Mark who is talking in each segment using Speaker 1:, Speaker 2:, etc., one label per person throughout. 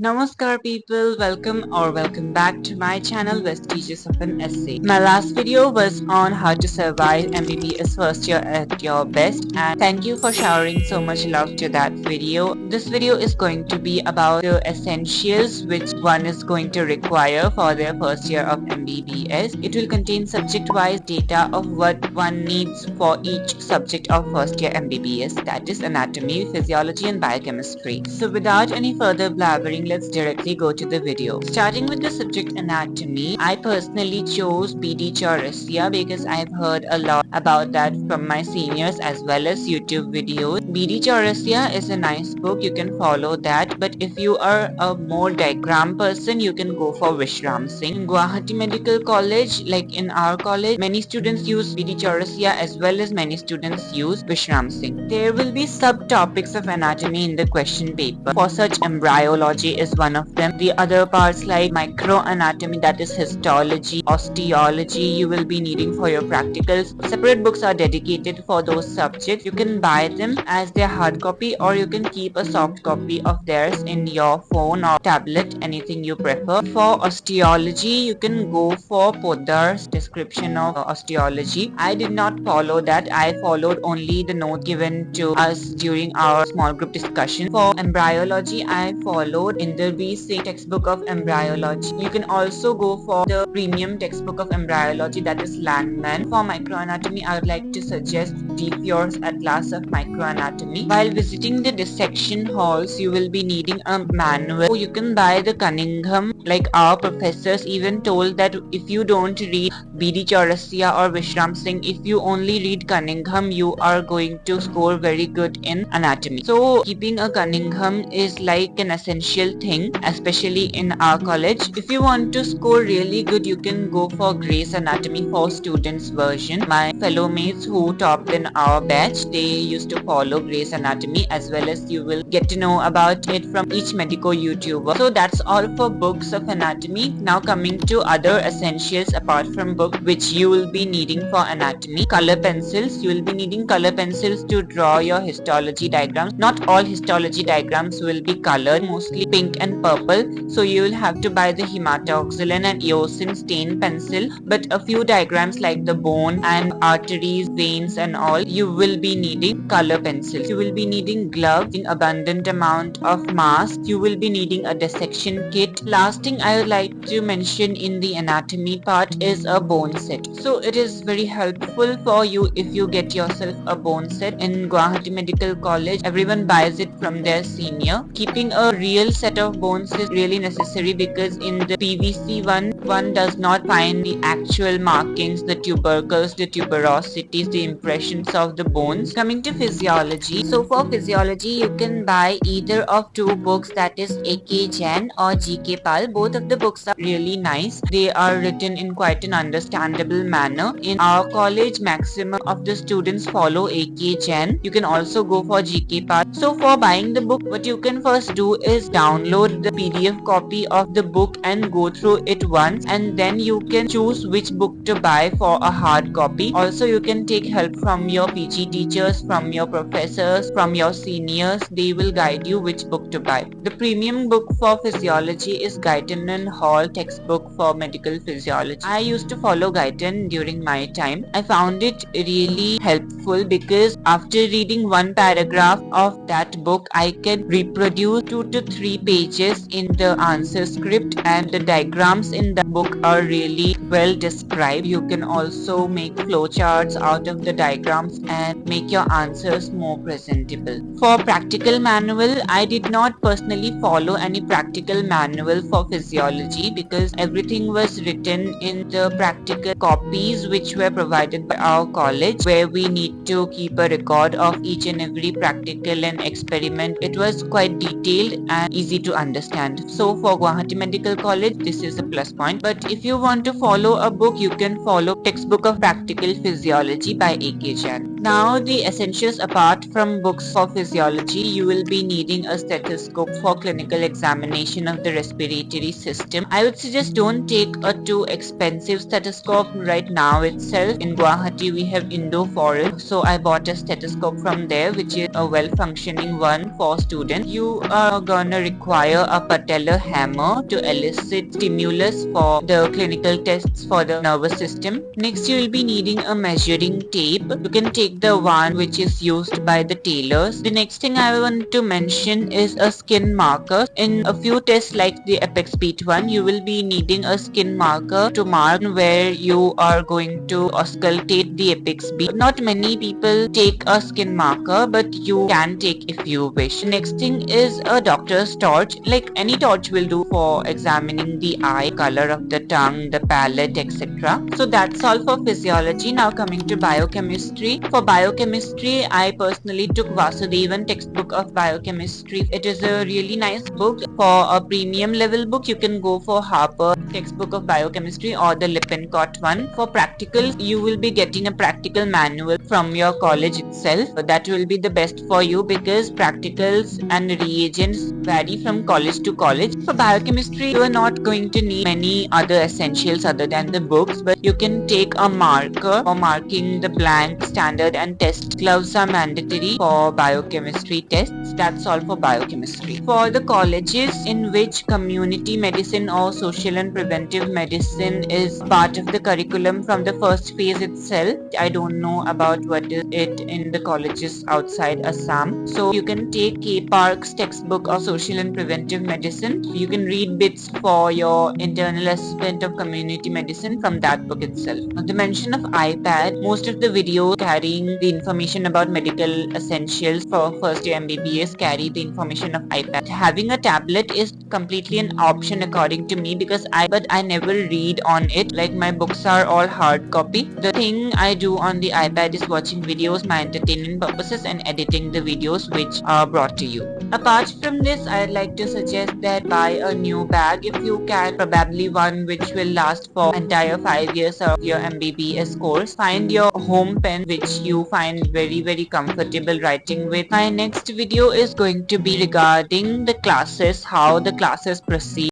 Speaker 1: Namaskar people, welcome back to my channel West Teachers of an Essay. My last video was on how to survive MBBS first year at your best, and thank you for showering so much love to that video. This video is going to be about the essentials which one is going to require for their first year of MBBS. It will contain subject-wise data of what one needs for each subject of first year MBBS, that is anatomy, physiology and biochemistry. So without any further blabbering, let's directly go to the video. Starting with the subject anatomy, I personally chose BD Chaurasia because I've heard a lot about that from my seniors as well as YouTube videos. BD Chaurasia is a nice book, you can follow that, but if you are a more diagram person, you can go for Vishram Singh. In Guwahati Medical College, like in our college, many students use BD Chaurasia as well as many students use Vishram Singh. There will be subtopics of anatomy in the question paper. For such, embryology is one of them. The other parts like microanatomy, that is histology, osteology, you will be needing for your practicals. Separate books are dedicated for those subjects. You can buy them as their hard copy or you can keep a soft copy of theirs in your phone or tablet, anything you prefer. For osteology, you can go for Poddar's description of osteology. I did not follow that. I followed only the note given to us during our small group discussion. For embryology, I followed Inderveer Singh textbook of embryology. You can also go for the premium textbook of embryology, that is Langman. For microanatomy, I would like to suggest Defior's Atlas of Microanatomy. While visiting the dissection halls, you will be needing a manual. You can buy the Cunningham. Like our professors even told that if you don't read BD Chaurasia or Vishram Singh, if you only read Cunningham, you are going to score very good in anatomy. So keeping a Cunningham is like an essential thing, especially in our college. If you want to score really good, you can go for Gray's Anatomy for Students version. My fellow mates who topped in our batch, they used to follow Gray's Anatomy, as well as you will get to know about it from each medical YouTuber. So that's all for books of anatomy. Now coming to other essentials apart from book which you will be needing for anatomy. Color pencils. You will be needing color pencils to draw your histology diagrams. Not all histology diagrams will be colored, mostly pink and purple, so you will have to buy the hematoxylin and eosin stain pencil, but a few diagrams like the bone and arteries, veins and all, you will be needing color pencils. You will be needing gloves in abundant amount of masks. You will be needing a dissection kit. Last thing I would like to mention in the anatomy part is a bone set. So it is very helpful for you if you get yourself a bone set. In Guwahati Medical College, everyone buys it from their senior. Keeping a real set of bones is really necessary because in the PVC one does not find the actual markings, the tubercles, the tuberosities, the impressions of the bones. Coming to physiology, so for physiology you can buy either of two books, that is A.K. Jain or G.K. Pal. Both of the books are really nice. They are written in quite an understandable manner. In our college, maximum of the students follow A.K. Jain. You can also go for G.K. Pal. So for buying the book, what you can first do is download the PDF copy of the book and go through it once, and then you can choose which book to buy for a hard copy. Also, you can take help from your PG teachers, from your professors, from your seniors. They will guide you which book to buy. The premium book for physiology is Guyton and Hall textbook for medical physiology. I used to follow Guyton during my time. I found it really helpful because after reading one paragraph of that book, I can reproduce 2 to 3 pages in the answer script, and the diagrams in the book are really well described. You can also make flowcharts out of the diagrams and make your answers more presentable. For practical manual, I did not personally follow any practical manual for physiology because everything was written in the practical copies which were provided by our college, where we need to keep a record of each and every practical and experiment. It was quite detailed and easy to understand. So for Guwahati Medical College, this is a plus point. But if you want to follow a book, you can follow Textbook of Practical Physiology by A.K. Jain. Now the essentials apart from books for physiology, you will be needing a stethoscope for clinical examination of the respiratory system. I would suggest don't take a too expensive stethoscope right now itself. In Guwahati we have Indo Forest, so I bought a stethoscope from there, which is a well functioning one for students. You are gonna require a patellar hammer to elicit stimulus for the clinical tests for the nervous system. Next you will be needing a measuring tape. You can take the one which is used by the tailors. The next thing I want to mention is a skin marker. In a few tests like the Apex Beat one, you will be needing a skin marker to mark where you are going to auscultate the Apex Beat. Not many people take a skin marker, but you can take if you wish. The next thing is a doctor's torch. Like any torch will do for examining the eye, color of the tongue, the palate, etc. So that's all for physiology. Now coming to biochemistry. For biochemistry, I personally took Vasudevan textbook of biochemistry. It is a really nice book. For a premium level book, you can go for Harper textbook of biochemistry or the Lippincott one. For practicals, you will be getting a practical manual from your college itself. That will be the best for you because practicals and reagents vary from college to college. For biochemistry, you are not going to need many other essentials other than the books, but you can take a marker for marking the blank, standard and test. Gloves are mandatory for biochemistry tests. That's all for biochemistry. For the colleges in which community medicine or social and preventive medicine is part of the curriculum from the first phase itself. I don't know about what is it in the colleges outside Assam. So you can take K Park's textbook of social and preventive medicine. You can read bits for your internal assessment of community medicine from that book itself. The mention of iPad, most of the videos carrying the information about medical essentials for first year MBBS carry the information of iPad. Having a tablet is completely an option according to me because I never read on it. Like my books are all hard copy. The thing I do on the iPad is watching videos, my entertainment purposes and editing the videos which are brought to you. Apart from this, I'd like to suggest that buy a new bag if you can, probably one which will last for entire 5 years of your MBBS course. Find your home pen which you find very comfortable writing with. My next video is going to be regarding the classes, how the classes proceed.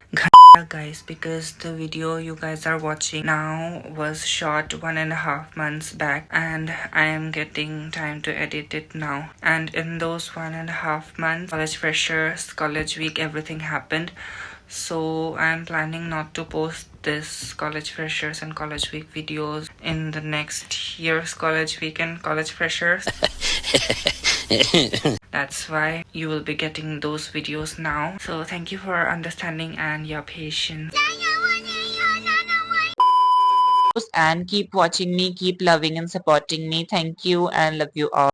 Speaker 1: Guys, because the video you guys are watching now was shot 1.5 months back and I am getting time to edit it now, and in those 1.5 months college freshers, college week, everything happened. So I'm planning not to post this college freshers and college week videos in the next year's college week and college freshers. That's why you will be getting those videos now. So thank you for understanding and your patience. And keep watching me, keep loving and supporting me. Thank you and love you all.